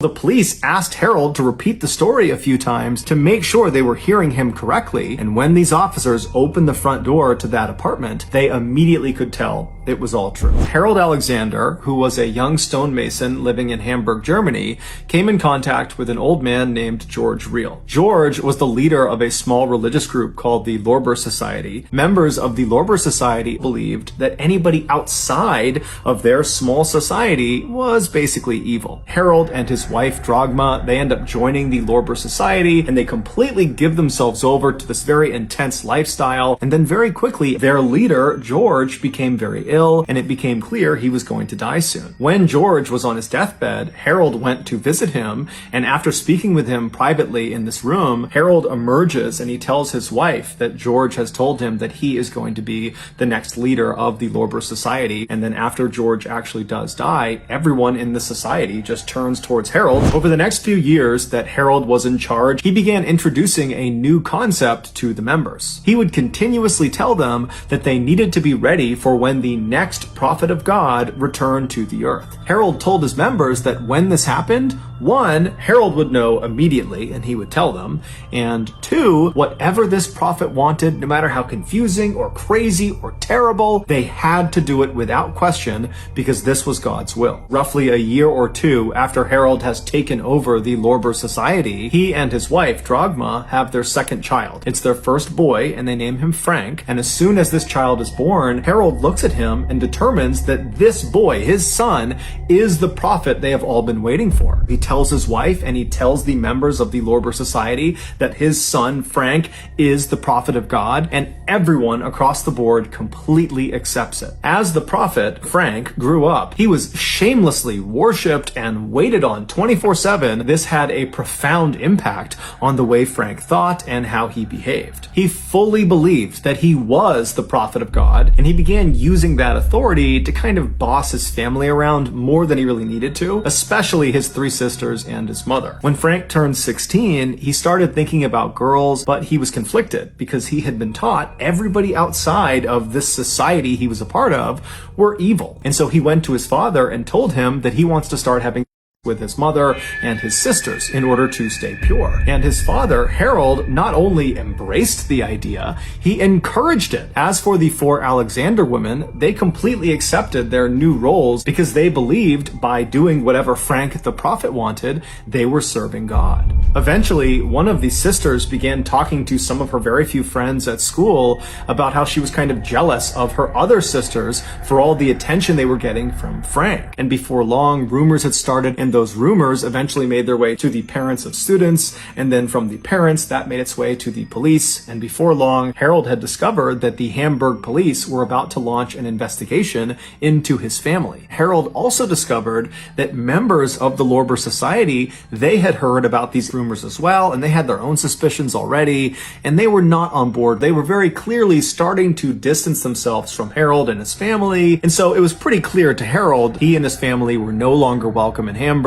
The police asked Harold to repeat the story a few times to make sure they were hearing him correctly, and when these officers opened the front door to that apartment, they immediately could tell it was all true. Harold Alexander, who was a young stonemason living in Hamburg, Germany, came in contact with an old man named George Reel. George was the leader of a small religious group called the Lorber Society. Members of the Lorber Society believed that anybody outside of their small society was basically evil. Harold and his wife Dragma, they end up joining the Lorber Society, and they completely give themselves over to this very intense lifestyle. And then very quickly, their leader, George, became very ill, and it became clear he was going to die soon. When George was on his deathbed, Harold went to visit him, and after speaking with him privately in this room, Harold emerges and he tells his wife that George has told him that he is going to be the next leader of the Lorber Society. And then after George actually does die, everyone in the society just turns towards Harold. Over the next few years that Harold was in charge, he began introducing a new concept to the members. He would continuously tell them that they needed to be ready for when the next prophet of God returned to the earth. Harold told his members that when this happened, one, Harold would know immediately and he would tell them, and two, whatever this prophet wanted, no matter how confusing or crazy or terrible, they had to do it without question because this was God's will. Roughly a year or two after Harold has taken over the Lorber Society, he and his wife, Dragma, have their second child. It's their first boy, and they name him Frank, and as soon as this child is born, Harold looks at him and determines that this boy, his son, is the prophet they have all been waiting for. He tells his wife and he tells the members of the Lorber Society that his son, Frank, is the prophet of God, and everyone across the board completely accepts it. As the prophet, Frank, grew up, he was shamelessly worshipped and waited on 24/7. This had a profound impact on the way Frank thought and how he behaved. He fully believed that he was the prophet of God, and he began using that authority to kind of boss his family around more than he really needed to, especially his three sisters and his mother. When Frank turned 16, he started thinking about girls, but he was conflicted because he had been taught everybody outside of this society he was a part of were evil. And so he went to his father and told him that he wants to start having with his mother and his sisters in order to stay pure. And his father, Harold, not only embraced the idea, he encouraged it. As for the four Alexander women, they completely accepted their new roles because they believed by doing whatever Frank the prophet wanted, they were serving God. Eventually, one of these sisters began talking to some of her very few friends at school about how she was kind of jealous of her other sisters for all the attention they were getting from Frank. And before long, rumors had started, and those rumors eventually made their way to the parents of students, and then from the parents, that made its way to the police. And before long, Harold had discovered that the Hamburg police were about to launch an investigation into his family. Harold also discovered that members of the Lorber Society, they had heard about these rumors as well, and they had their own suspicions already, and they were not on board. They were very clearly starting to distance themselves from Harold and his family, and so it was pretty clear to Harold he and his family were no longer welcome in Hamburg.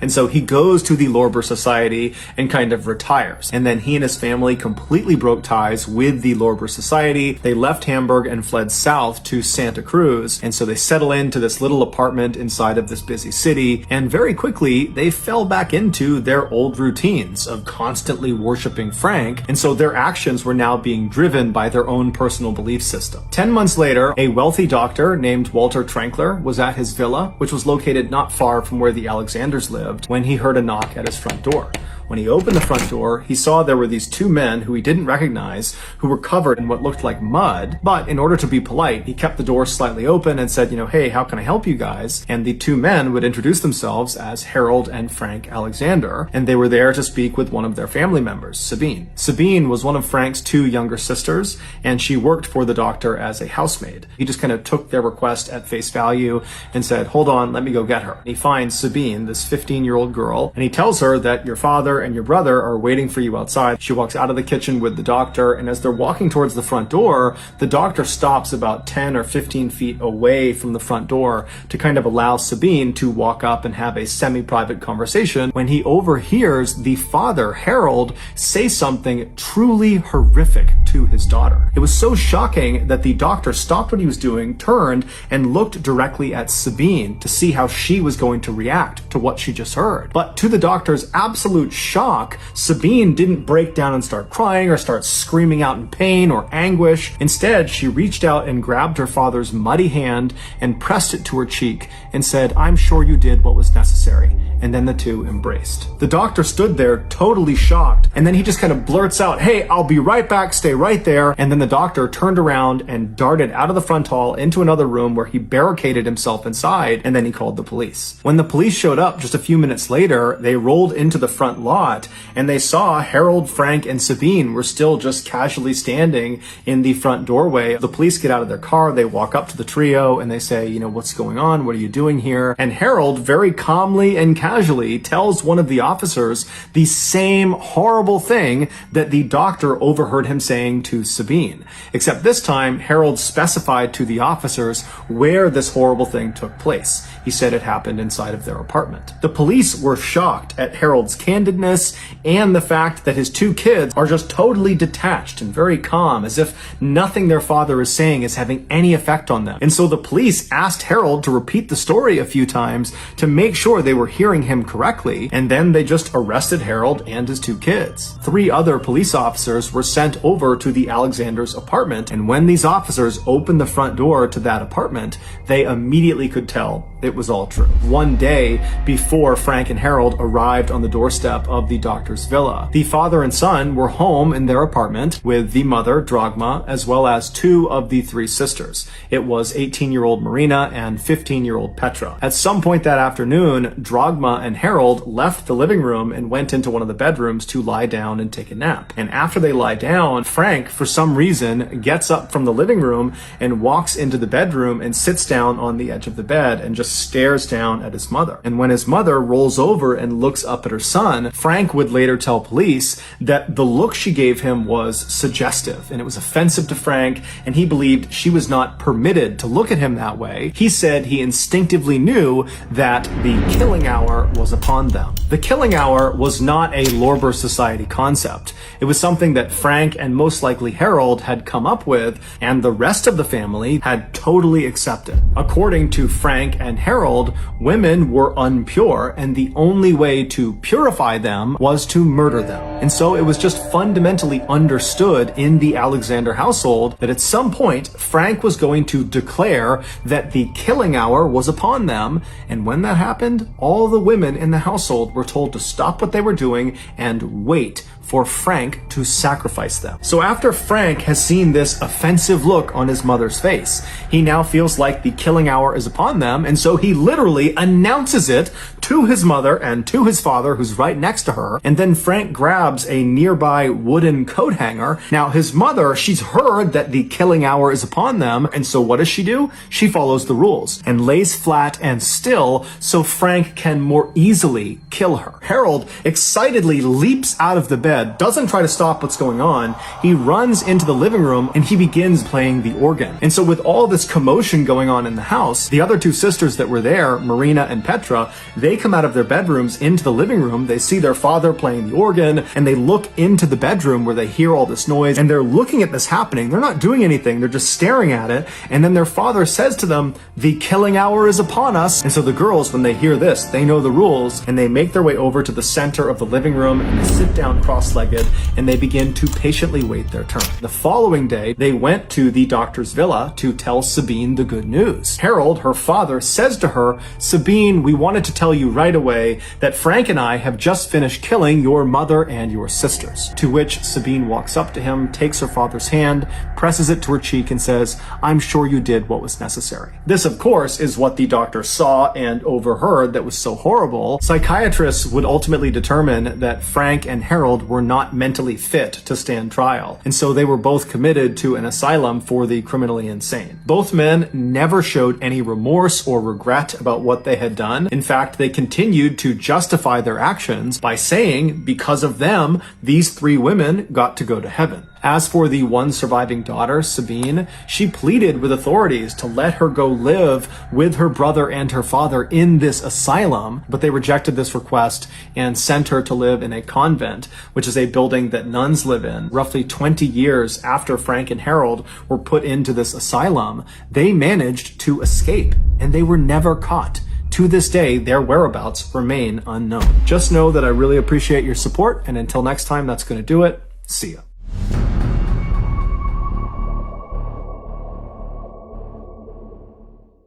And so he goes to the Lorber Society and kind of retires. And then he and his family completely broke ties with the Lorber Society. They left Hamburg and fled south to Santa Cruz. And so they settle into this little apartment inside of this busy city. And very quickly, they fell back into their old routines of constantly worshiping Frank. And so their actions were now being driven by their own personal belief system. 10 months later, a wealthy doctor named Walter Trankler was at his villa, which was located not far from where the Alexanders lived, when he heard a knock at his front door. When he opened the front door, he saw there were these two men who he didn't recognize, who were covered in what looked like mud, but in order to be polite, he kept the door slightly open and said, hey, how can I help you guys? And the two men would introduce themselves as Harold and Frank Alexander, and they were there to speak with one of their family members, Sabine. Sabine was one of Frank's two younger sisters, and she worked for the doctor as a housemaid. He just kind of took their request at face value and said, hold on, let me go get her. He finds Sabine, this 15-year-old girl, and he tells her that your father mother and your brother are waiting for you outside." She walks out of the kitchen with the doctor, and as they're walking towards the front door, the doctor stops about 10 or 15 feet away from the front door to kind of allow Sabine to walk up and have a semi-private conversation when he overhears the father, Harold, say something truly horrific to his daughter. It was so shocking that the doctor stopped what he was doing, turned, and looked directly at Sabine to see how she was going to react to what she just heard. But to the doctor's absolute shock, Sabine didn't break down and start crying or start screaming out in pain or anguish. Instead, she reached out and grabbed her father's muddy hand and pressed it to her cheek and said, "I'm sure you did what was necessary." And then the two embraced. The doctor stood there totally shocked, and then he just kind of blurts out, "Hey, I'll be right back, stay right there." And then the doctor turned around and darted out of the front hall into another room where he barricaded himself inside, and then he called the police. When the police showed up just a few minutes later, they rolled into the front lot, and they saw Harold, Frank, and Sabine were still just casually standing in the front doorway. The police get out of their car, they walk up to the trio, and they say, "What's going on? What are you doing here?" And Harold very calmly and casually tells one of the officers the same horrible thing that the doctor overheard him saying to Sabine. Except this time, Harold specified to the officers where this horrible thing took place. He said it happened inside of their apartment. The police were shocked at Harold's candidness and the fact that his two kids are just totally detached and very calm, as if nothing their father is saying is having any effect on them. And so the police asked Harold to repeat the story a few times to make sure they were hearing him correctly, and then they just arrested Harold and his two kids. 3 other police officers were sent over to the Alexanders' apartment, and when these officers opened the front door to that apartment, they immediately could tell it was all true. One day before Frank and Harold arrived on the doorstep of the doctor's villa, the father and son were home in their apartment with the mother, Dragma, as well as 2 of the 3 sisters. It was 18-year-old Marina and 15-year-old Petra. At some point that afternoon, Dragma and Harold left the living room and went into one of the bedrooms to lie down and take a nap. And after they lie down, Frank, for some reason, gets up from the living room and walks into the bedroom and sits down on the edge of the bed and just stares down at his mother. And when his mother rolls over and looks up at her son, Frank would later tell police that the look she gave him was suggestive and it was offensive to Frank, and he believed she was not permitted to look at him that way. He said he instinctively knew that the killing hour was upon them. The killing hour was not a Lorber Society concept. It was something that Frank and most likely Harold had come up with, and the rest of the family had totally accepted. According to Frank and Harold, women were impure, and the only way to purify them was to murder them. And so it was just fundamentally understood in the Alexander household that at some point, Frank was going to declare that the killing hour was upon them, and when that happened, all the women in the household were told to stop what they were doing and wait for Frank to sacrifice them. So after Frank has seen this offensive look on his mother's face, he now feels like the killing hour is upon them, and so he literally announces it to his mother and to his father, who's right next to her, and then Frank grabs a nearby wooden coat hanger. Now his mother, she's heard that the killing hour is upon them, and so what does she do? She follows the rules and lays flat and still so Frank can more easily kill her. Harold excitedly leaps out of the bed, doesn't try to stop what's going on. He runs into the living room and he begins playing the organ. And so with all this commotion going on in the house, the other 2 sisters that were there, Marina and Petra, they come out of their bedrooms into the living room. They see their father playing the organ, and they look into the bedroom where they hear all this noise, and they're looking at this happening. They're not doing anything. They're just staring at it. And then their father says to them, "The killing hour is upon us." And so the girls, when they hear this, they know the rules, and they make their way over to the center of the living room, and they sit down cross-legged, and they begin to patiently wait their turn. The following day, they went to the doctor's villa to tell Sabine the good news. Harold, her father, says to her, "Sabine, we wanted to tell you right away that Frank and I have just finished killing your mother and your sisters." To which Sabine walks up to him, takes her father's hand, presses it to her cheek, and says, "I'm sure you did what was necessary." This, of course, is what the doctor saw and overheard that was so horrible. Psychiatrists would ultimately determine that Frank and Harold were not mentally fit to stand trial, and so they were both committed to an asylum for the criminally insane. Both men never showed any remorse or regret about what they had done. In fact, they continued to justify their actions by saying, because of them, these 3 women got to go to heaven. As for the one surviving daughter, Sabine, she pleaded with authorities to let her go live with her brother and her father in this asylum, but they rejected this request and sent her to live in a convent, which is a building that nuns live in. Roughly 20 years after Frank and Harold were put into this asylum, they managed to escape, and they were never caught. To this day, their whereabouts remain unknown. Just know that I really appreciate your support, and until next time, that's going to do it. See ya.